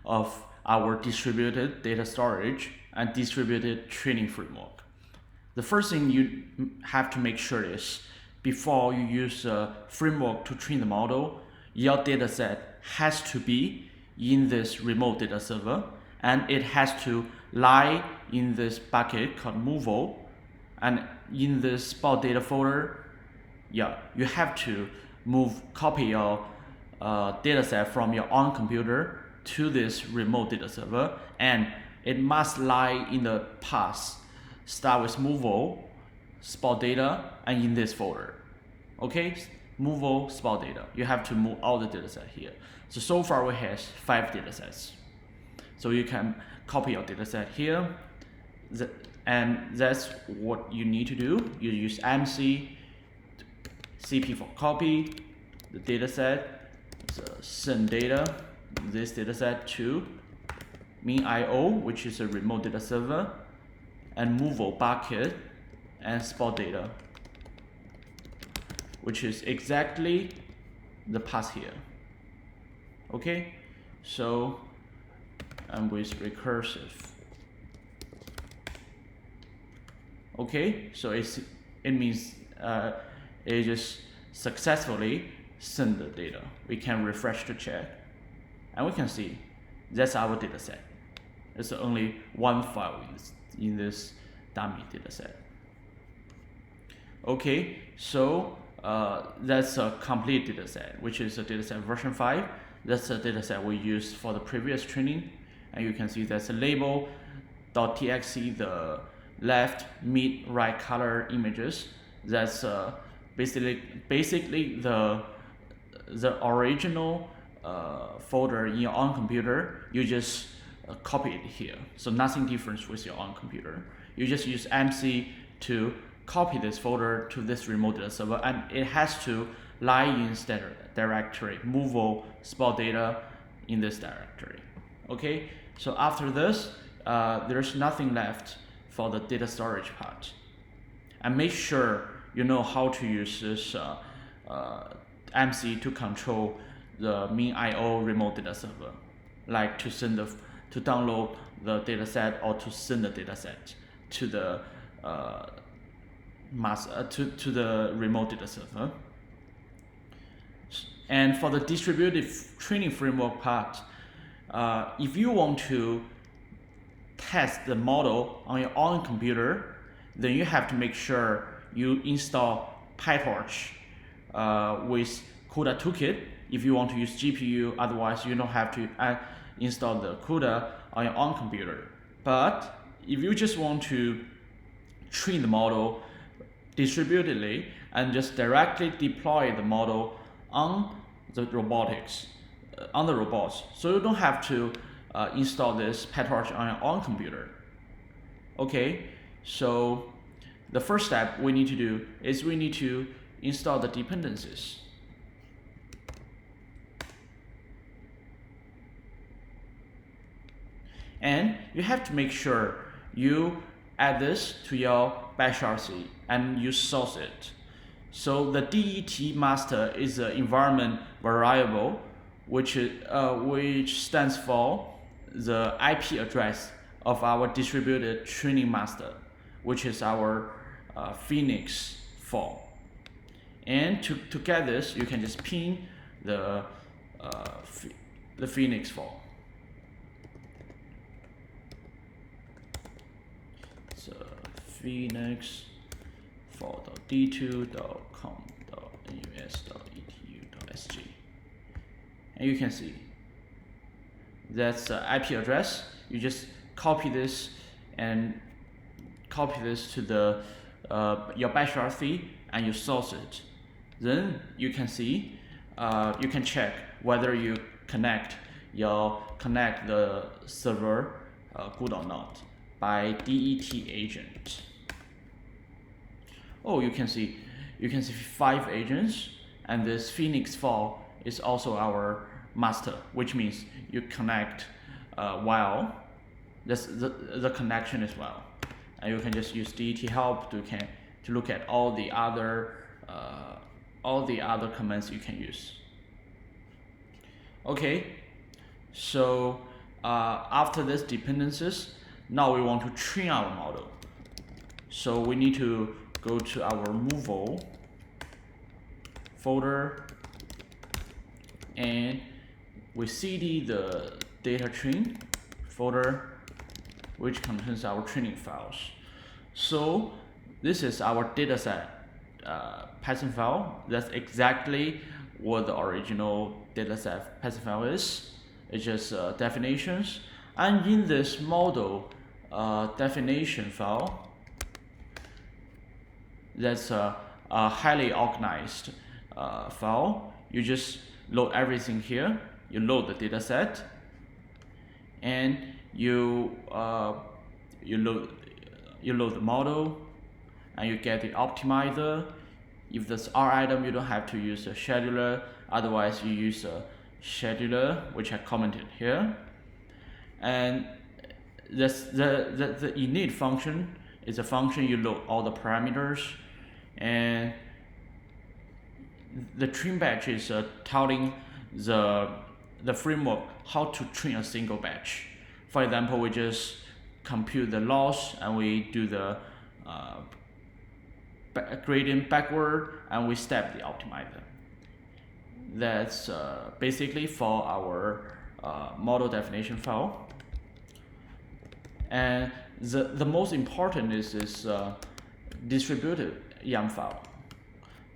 of our distributed data storage and distributed training framework. The first thing you have to make sure is before you use a framework to train the model, your dataset has to be in this remote data server, and it has to lie in this bucket called Movo, and in this spot data folder, you have to copy your dataset from your own computer to this remote data server, and it must lie in the path start with Movo, spot data, and in this folder. Okay, Movo, spot data. You have to move all the dataset here. So far we have 5 datasets. So you can copy your dataset here, and that's what you need to do. You use MC, CP for copy the dataset, so send data, this dataset to MinIO, which is a remote data server, and Movo bucket and spot data, which is exactly the path here. Okay, so and with recursive. Okay, so it means it just successfully send the data. We can refresh to check, and we can see that's our data set. It's only one file in this dummy data set. Okay, so that's a complete data set, which is a data set version 5. That's a data set we used for the previous training, and you can see that's a label.txt, the left, mid, right color images. That's basically the original folder in your own computer. You just copy it here, so nothing different with your own computer. You just use MC to copy this folder to this remote data server, and it has to lie in this directory, Movo spot data in this directory. Okay, so after this, there's nothing left for the data storage part. And make sure you know how to use this MC to control the MinIO remote data server, like to download the dataset or to send the dataset to the to the remote data server. And for the distributed training framework part, if you want to test the model on your own computer, then you have to make sure you install PyTorch with CUDA Toolkit if you want to use GPU. Otherwise, you don't have to install the CUDA on your own computer. But if you just want to train the model distributedly and just directly deploy the model on the robots, so you don't have to install this PyTorch on your own computer. Okay, so the first step we need to do is we need to install the dependencies. And you have to make sure you add this to your bash RC and you source it. So the DET master is an environment variable, which stands for the IP address of our distributed training master, which is our Phoenix form. And to get this, you can just ping the Phoenix form. So Phoenix for.d2.com.nus.edu.sg, and you can see that's the IP address. You just copy this and copy this to the your bash RC and you source it. Then you can see you can check whether you connect the server good or not by DET agent. Oh, you can see 5 agents, and this Phoenix file is also our master, which means you connect while that's the connection as well, and you can just use DET help to look at all the other commands you can use. Okay, so after this dependencies, now we want to train our model. So we need to go to our Movo folder, and we cd the data train folder, which contains our training files. So this is our dataset Python file. That's exactly what the original dataset Python file is. It's just definitions. And in this model definition file, that's a highly organized file. You just load everything here. You load the dataset, and you load the model, and you get the optimizer. If there's R item, you don't have to use a scheduler. Otherwise, you use a scheduler, which I commented here. And this, the init function is a function you load all the parameters, and the train batch is telling the framework how to train a single batch. For example, we just compute the loss, and we do the gradient backward, and we step the optimizer. That's basically for our model definition file. And the most important is this distributed YAM file.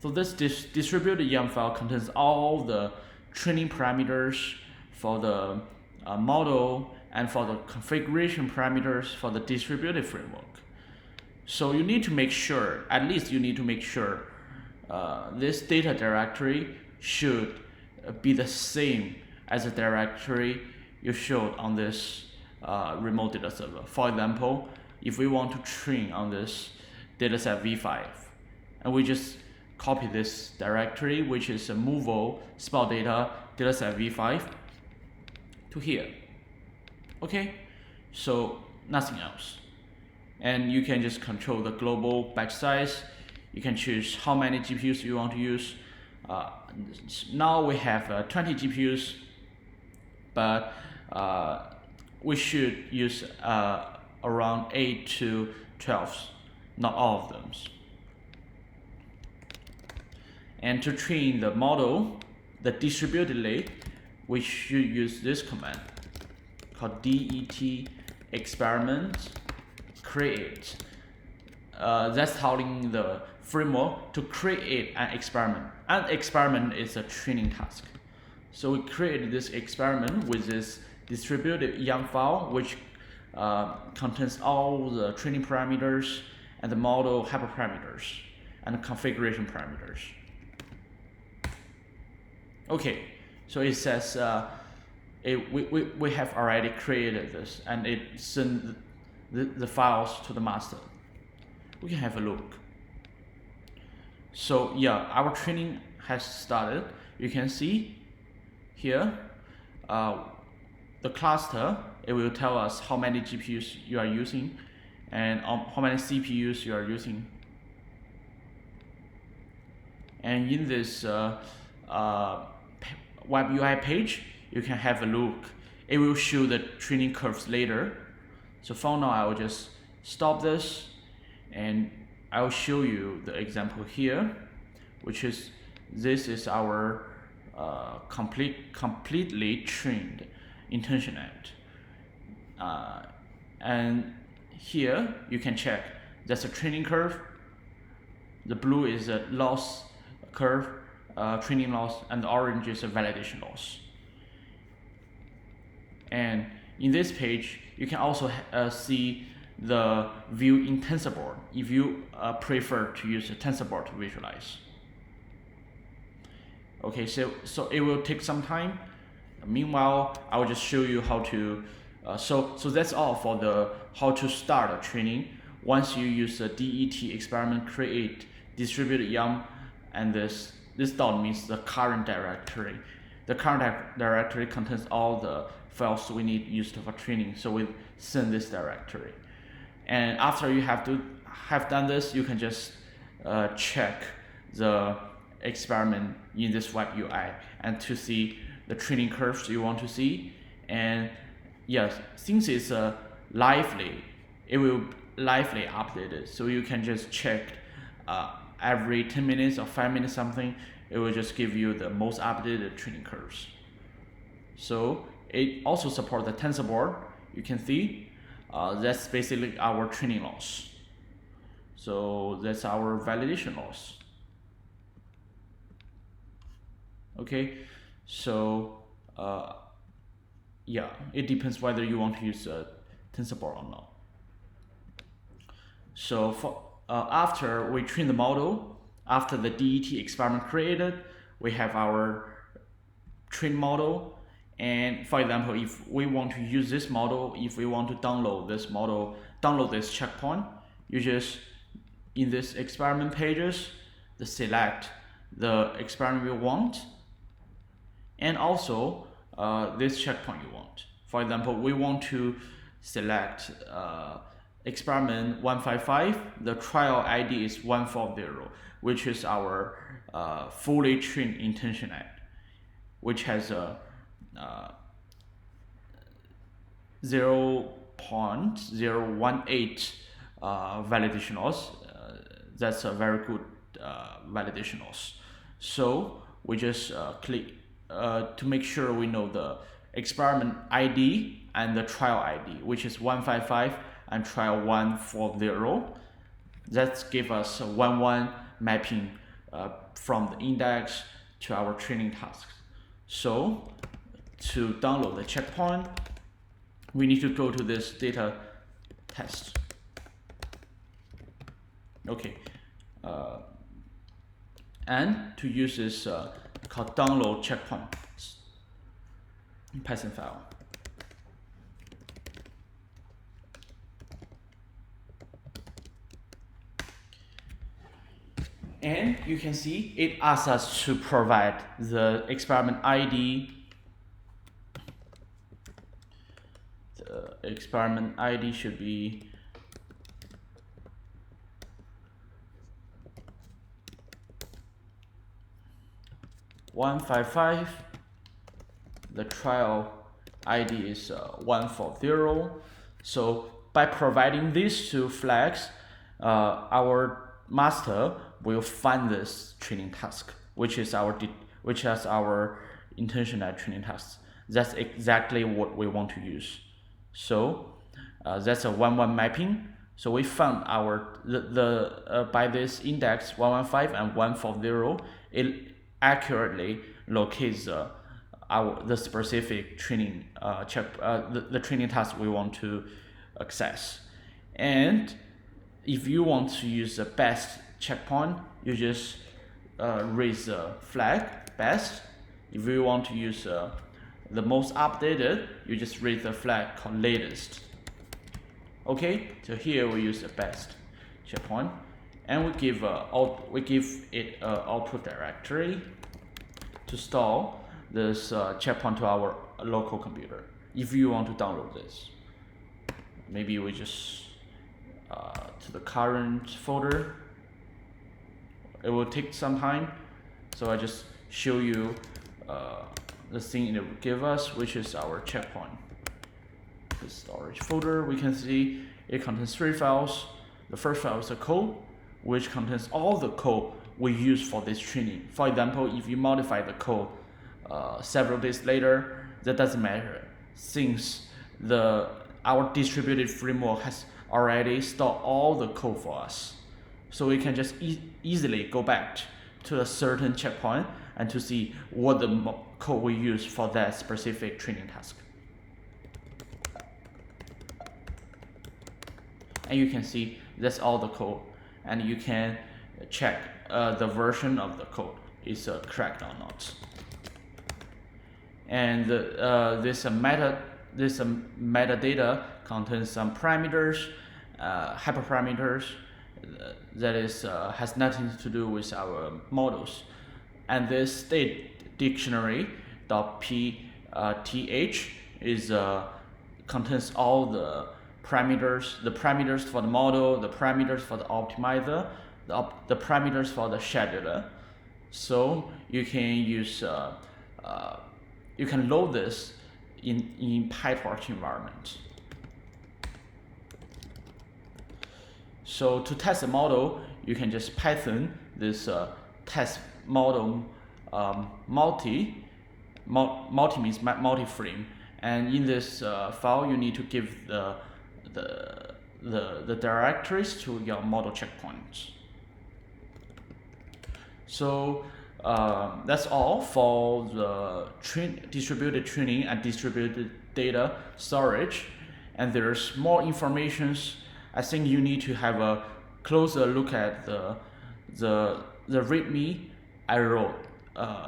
So this distributed YAM file contains all the training parameters for the model and for the configuration parameters for the distributed framework. So you need to make sure, at least you need to make sure this data directory should be the same as the directory you showed on this remote data server. For example, if we want to train on this dataset v5, and we just copy this directory, which is a Movo spell data dataset v5, to here. Okay, so nothing else. And you can just control the global batch size. You can choose how many GPUs you want to use. Now we have 20 GPUs, but we should use around 8 to 12, not all of them. And to train the model, the distributedly, we should use this command called det experiment create. That's telling the framework to create an experiment. An experiment is a training task. So we created this experiment with this distributed YAM file, which contains all the training parameters and the model hyperparameters and the configuration parameters. Okay, so it says we have already created this, and it sent the files to the master. We can have a look. So yeah, our training has started. You can see here the cluster. It will tell us how many GPUs you are using and how many CPUs you are using. And in this web UI page, you can have a look. It will show the training curves later. So for now, I will just stop this, and I will show you the example here, which is this is our completely trained IntentionNet. And here you can check that's a training curve. The blue is a loss curve, training loss, and the orange is a validation loss. And in this page, you can also see the view in TensorBoard if you prefer to use a TensorBoard to visualize. Okay, so it will take some time. Meanwhile, I will just show you how to. So that's all for the how to start a training. Once you use the det experiment create distributed YAM, and this dot means the current directory. The current directory contains all the files we need used for training. So we send this directory. And after you have done this, you can just check the experiment in this web UI and to see the training curves you want to see, and yes, since it's lively, it will lively updated. So you can just check every 10 minutes or 5 minutes something. It will just give you the most updated training curves. So it also supports the TensorBoard. You can see that's basically our training loss. So that's our validation loss. Okay, so yeah, it depends whether you want to use TensorBoard or not. So for after we train the model, after the DET experiment created, we have our train model. And for example, if we want to use this model, if we want to download this model, download this checkpoint, you just in this experiment pages, select the experiment you want, and also this checkpoint you want. For example, we want to select experiment 155, the trial ID is 140, which is our fully trained IntentionNet, which has a 0.018 validation loss. That's a very good validation loss. So we just click to make sure we know the experiment ID and the trial ID, which is 155 and trial 140. That gives us a 1-1 mapping from the index to our training tasks. So to download the checkpoint, we need to go to this data test. Okay, and to use this called download checkpoint Python file. And you can see it asks us to provide the experiment ID. The experiment ID should be (155). The trial ID is 140. So by providing these two flags, our master will find this training task, which is our IntentionNet training task. That's exactly what we want to use. So that's a 1-1 mapping. So we found our by this index 115 and 140, it accurately locates the specific training the training task we want to access. And if you want to use the best checkpoint, you just raise the flag best. If you want to use the most updated, you just raise the flag called latest. Okay, so here we use the best checkpoint, and we give it an output directory to store this checkpoint to our local computer. If you want to download this, maybe we just to the current folder. It will take some time, so I just show you the thing it will give us, which is our checkpoint. The storage folder, we can see it contains 3 files. The first file is the code, which contains all the code we use for this training. For example, if you modify the code several days later, that doesn't matter, since our distributed framework has already stored all the code for us. So we can just easily go back to a certain checkpoint and to see what the code we use for that specific training task. And you can see that's all the code, and you can check the version of the code is correct or not. And this metadata contains some parameters, hyperparameters, that is has nothing to do with our models. And this state dictionary .pth is contains all the parameters for the model, the parameters for the optimizer, the parameters for the scheduler. So you can use you can load this in PyTorch environment. So to test the model, you can just Python this test model multi means multi-frame, and in this file you need to give the directories to your model checkpoints. So that's all for the distributed training and distributed data storage. And there's more informations. I think you need to have a closer look at the README I wrote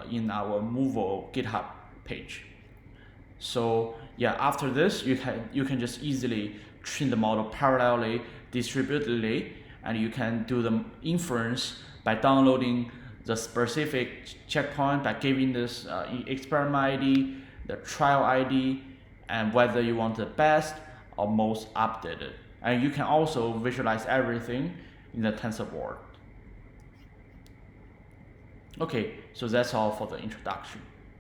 in our Movo GitHub page. So yeah, after this you can just easily train the model parallelly, distributedly, and you can do the inference by downloading the specific checkpoint, by giving this experiment ID, the trial ID, and whether you want the best or most updated. And you can also visualize everything in the TensorBoard. Okay, so that's all for the introduction.